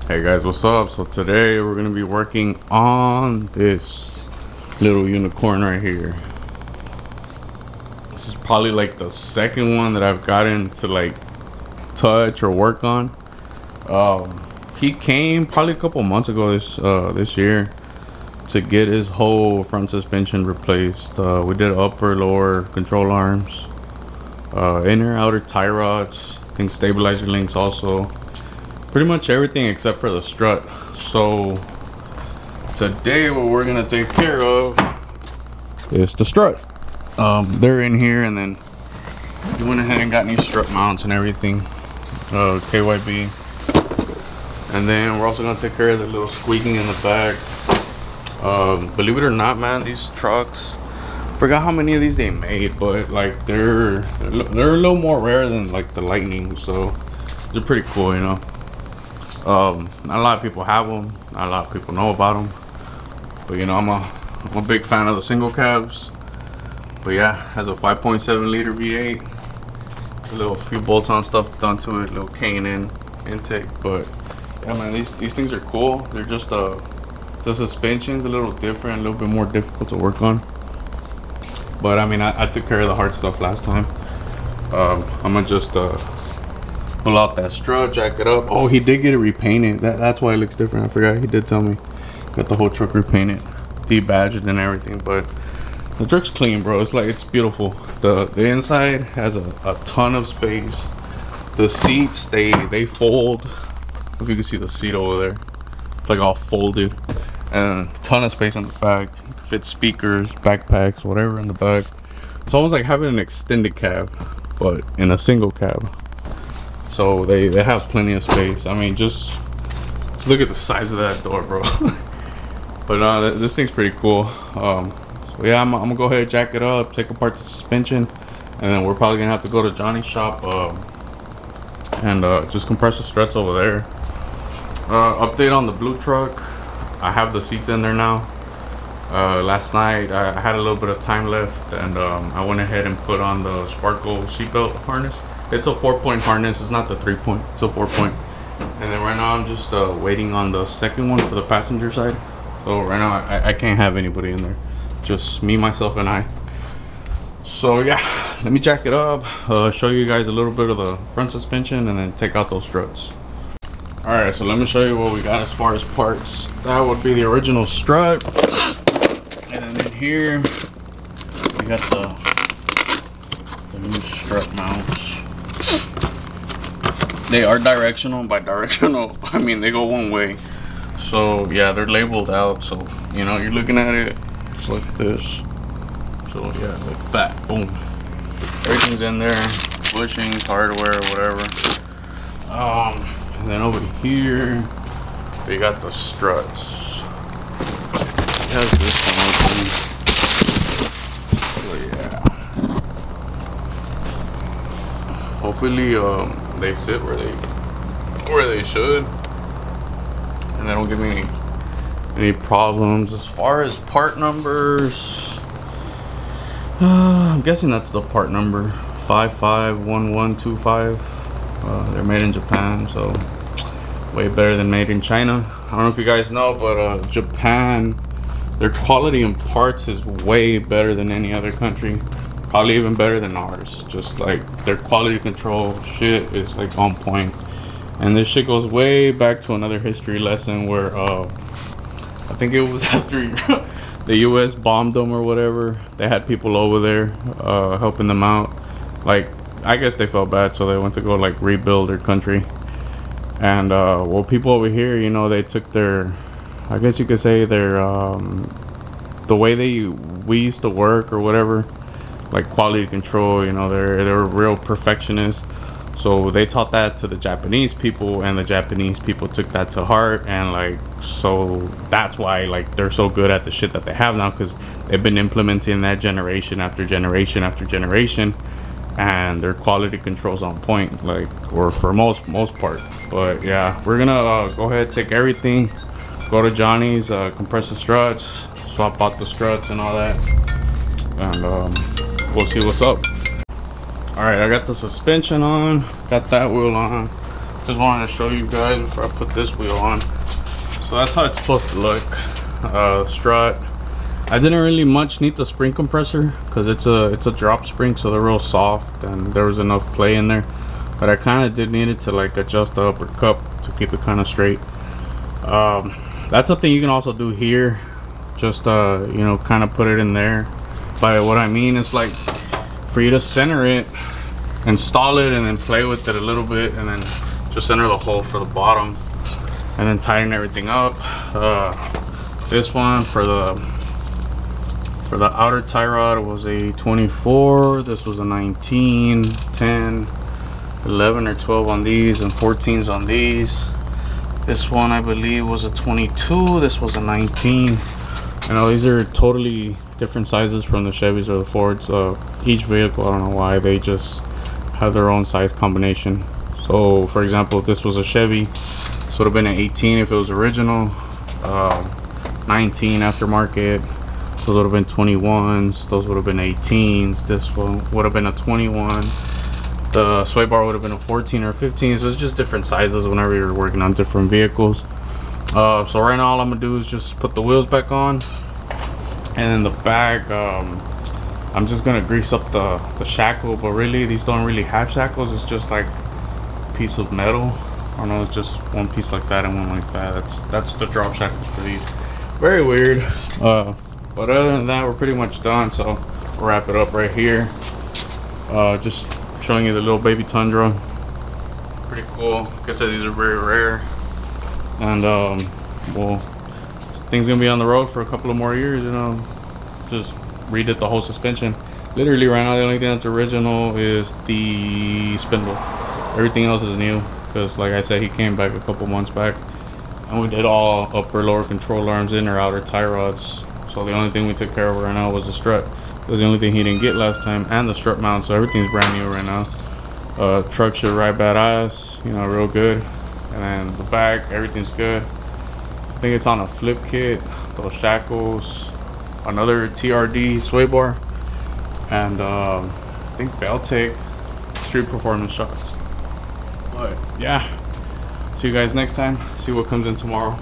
Hey guys, what's up? So today we're gonna be working on this little unicorn right here. This is probably like the second one that I've gotten to like touch or work on. He came probably a couple months ago this year to get his whole front suspension replaced. We did upper, lower control arms, inner, outer tie rods, I think stabilizer links also. Pretty much everything except for the strut. So today what we're gonna take care of is the strut. They're in here, and then we went ahead and got new strut mounts and everything, KYB. And then we're also gonna take care of the little squeaking in the back. Believe it or not, man, these trucks, I forgot how many of these they made, but like they're a little more rare than like the Lightning, so they're pretty cool, you know. Not a lot of people have them, not a lot of people know about them, but you know, I'm a big fan of the single cabs. But yeah, has a 5.7 liter V8, a little few bolt-on stuff done to it, little K&N intake. But yeah, man, these things are cool. They're just the suspension's a little different, a little bit more difficult to work on, but I mean, I took care of the hard stuff last time. I'm gonna just pull out that strut, jack it up. Oh, he did get it repainted. That's why it looks different. I forgot, he did tell me. Got the whole truck repainted, debadged and everything. But the truck's clean, bro. It's beautiful. The inside has a ton of space. The seats, they fold. If you can see the seat over there, it's like all folded, and a ton of space on the back. Fit speakers, backpacks, whatever in the back. It's almost like having an extended cab, but in a single cab. So they have plenty of space. I mean, just look at the size of that door, bro. But this thing's pretty cool. So yeah, I'm gonna go ahead and jack it up, take apart the suspension, and then we're probably gonna have to go to Johnny's shop and just compress the struts over there. Update on the blue truck. I have the seats in there now. Last night I had a little bit of time left, and I went ahead and put on the Sparkle seatbelt harness. It's a 4-point harness, it's not the 3-point, it's a 4-point. And then right now I'm just waiting on the second one for the passenger side. So right now I can't have anybody in there, just me, myself, and I. So yeah, let me jack it up, show you guys a little bit of the front suspension, and then take out those struts. Alright, so let me show you what we got as far as parts. That would be the original strut, and then in here we got the new strut mounts. They are directional. By directional, I mean they go one way. So yeah, they're labeled out, so you know, you're looking at it just like this. So yeah, like that, boom, everything's in there, bushings, hardware, whatever. And then over here we got the struts. It has this one open. So yeah, hopefully they sit where they should, and they don't give me any problems. As far as part numbers, I'm guessing that's the part number 551125. They're made in Japan, so way better than made in China. I don't know if you guys know, but Japan, their quality in parts is way better than any other country. Probably even better than ours. Just like their quality control shit is like on point. And this shit goes way back to another history lesson where I think it was after the US bombed them or whatever. They had people over there helping them out. Like, I guess they felt bad, so they went to go like rebuild their country. And well, people over here, you know, they took their, I guess you could say their the way we used to work or whatever, like quality control, you know, they're real perfectionists. So they taught that to the Japanese people, and the Japanese people took that to heart, and like, so that's why like they're so good at the shit that they have now, because they've been implementing that generation after generation after generation, and their quality control's on point, like, or for most part. But yeah, we're gonna go ahead, take everything, go to Johnny's, compress the struts, swap out the struts and all that, and we'll see what's up. All right, I got the suspension on, got that wheel on. just wanted to show you guys before I put this wheel on. So that's how it's supposed to look. Strut. I didn't really much need the spring compressor because it's a drop spring, so they're real soft and there was enough play in there. But I kind of did need it to like adjust the upper cup to keep it kind of straight. That's something you can also do here. Just you know, kind of put it in there. By what I mean is like for you to center it, install it, and then play with it a little bit, and then just center the hole for the bottom, and then tighten everything up. This one for the outer tie rod was a 24. This was a 19, 10, 11 or 12 on these, and 14s on these. This one I believe was a 22. This was a 19. You know, these are totally different sizes from the Chevys or the Fords. Each vehicle, I don't know why, they just have their own size combination. So for example, if this was a Chevy, this would have been an 18 if it was original, 19 aftermarket. Those would have been 21s. Those would have been 18s. This one would have been a 21. The sway bar would have been a 14 or 15. So it's just different sizes whenever you're working on different vehicles. So right now all I'm gonna do is just put the wheels back on, and in the back I'm just gonna grease up the shackle. But really, these don't really have shackles. It's just like a piece of metal. I don't know, it's just one piece like that and one like that. That's the drop shackles for these. Very weird. But other than that, we're pretty much done. So we'll wrap it up right here. Just showing you the little baby Tundra. Pretty cool. Like I said, these are very rare. And well, things gonna be on the road for a couple of more years. You know, just redid the whole suspension. Literally right now the only thing that's original is the spindle. Everything else is new, because like I said, he came back a couple months back and we did all upper lower control arms, inner outer tie rods. So the only thing we took care of right now was the strut. That was the only thing he didn't get last time, and the strut mount. So everything's brand new right now. Truck should ride badass, you know, real good. And then the back, everything's good. I think it's on a flip kit. Those shackles, another TRD sway bar, and I think Beltec street performance shots. But yeah, see you guys next time. See what comes in tomorrow.